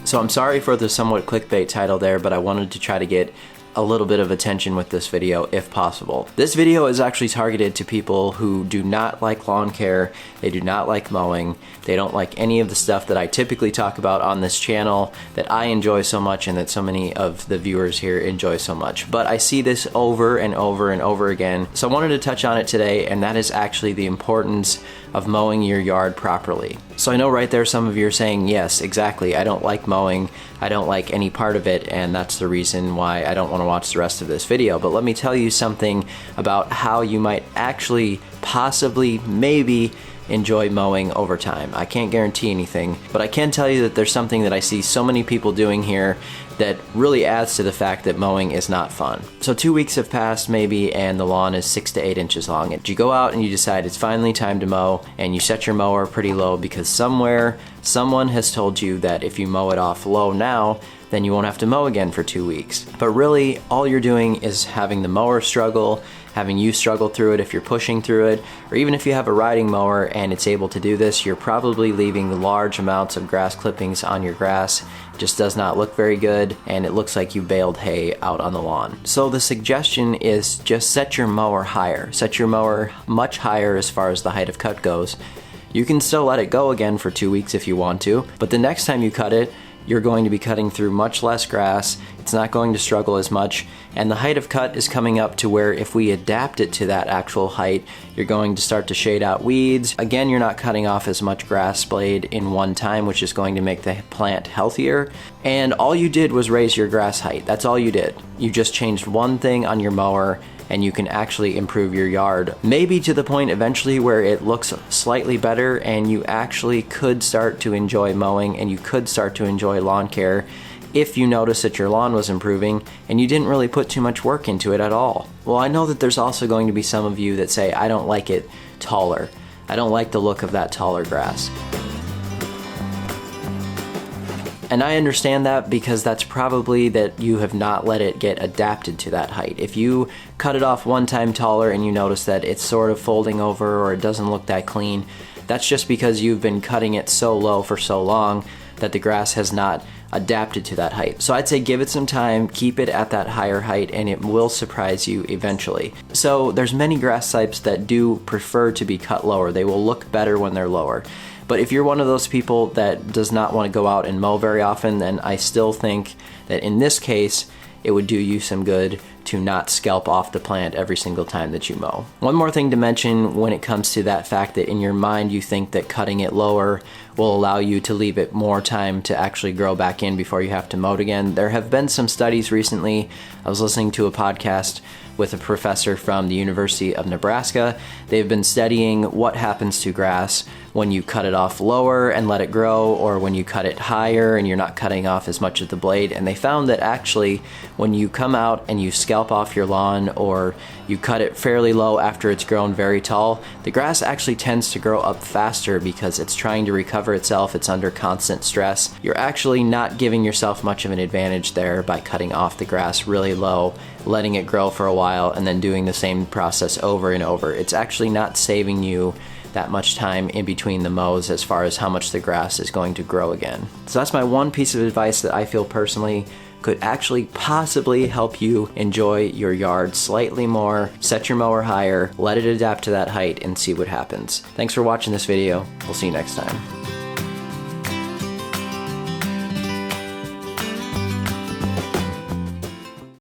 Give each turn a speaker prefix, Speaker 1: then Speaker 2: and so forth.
Speaker 1: So I'm sorry for the somewhat clickbait title there, but I wanted to try to get a little bit of attention with this video if possible. This video is actually targeted to people who do not like lawn care, they do not like mowing, they don't like any of the stuff that I typically talk about on this channel that I enjoy so much and that so many of the viewers here enjoy so much. But I see this over and over and over again, so I wanted to touch on it today, and that is actually the importance of mowing your yard properly. So I know right there some of you are saying, yes, exactly, I don't like mowing, I don't like any part of it, and that's the reason why I don't want to watch the rest of this video. But let me tell you something about how you might actually, possibly, maybe enjoy mowing over time. I can't guarantee anything, but I can tell you that there's something that I see so many people doing here that really adds to the fact that mowing is not fun. So 2 weeks have passed maybe, and the lawn is 6 to 8 inches long. And you go out and you decide it's finally time to mow, and you set your mower pretty low because somewhere someone has told you that if you mow it off low now, then you won't have to mow again for 2 weeks. But really, all you're doing is having the mower struggle, having you struggle through it if you're pushing through it, or even if you have a riding mower and it's able to do this, you're probably leaving large amounts of grass clippings on your grass. It just does not look very good, and it looks like you baled hay out on the lawn. So the suggestion is just set your mower higher. Set your mower much higher as far as the height of cut goes. You can still let it go again for 2 weeks if you want to, but the next time you cut it, you're going to be cutting through much less grass, it's not going to struggle as much, and the height of cut is coming up to where if we adapt it to that actual height, you're going to start to shade out weeds. Again, you're not cutting off as much grass blade in one time, which is going to make the plant healthier. And all you did was raise your grass height. That's all you did. You just changed one thing on your mower, and you can actually improve your yard, maybe to the point eventually where it looks slightly better and you actually could start to enjoy mowing and you could start to enjoy lawn care if you notice that your lawn was improving and you didn't really put too much work into it at all. Well, I know that there's also going to be some of you that say, I don't like it taller. I don't like the look of that taller grass. And I understand that because that's probably that you have not let it get adapted to that height. If you cut it off one time taller and you notice that it's sort of folding over or it doesn't look that clean, that's just because you've been cutting it so low for so long that the grass has not adapted to that height. So I'd say give it some time, keep it at that higher height, and it will surprise you eventually. So there's many grass types that do prefer to be cut lower. They will look better when they're lower. But if you're one of those people that does not want to go out and mow very often, then I still think that in this case, it would do you some good to not scalp off the plant every single time that you mow. One more thing to mention when it comes to that fact that in your mind you think that cutting it lower will allow you to leave it more time to actually grow back in before you have to mow it again. There have been some studies recently. I was listening to a podcast with a professor from the University of Nebraska. They've been studying what happens to grass when you cut it off lower and let it grow, or when you cut it higher and you're not cutting off as much of the blade. And they found that actually when you come out and you scalp off your lawn or you cut it fairly low after it's grown very tall, the grass actually tends to grow up faster because it's trying to recover itself, it's under constant stress. You're actually not giving yourself much of an advantage there by cutting off the grass really low, letting it grow for a while, and then doing the same process over and over. It's actually not saving you that much time in between the mows as far as how much the grass is going to grow again. So that's my one piece of advice that I feel personally could actually possibly help you enjoy your yard slightly more. Set your mower higher, let it adapt to that height, and see what happens. Thanks for watching this video. We'll see you next time.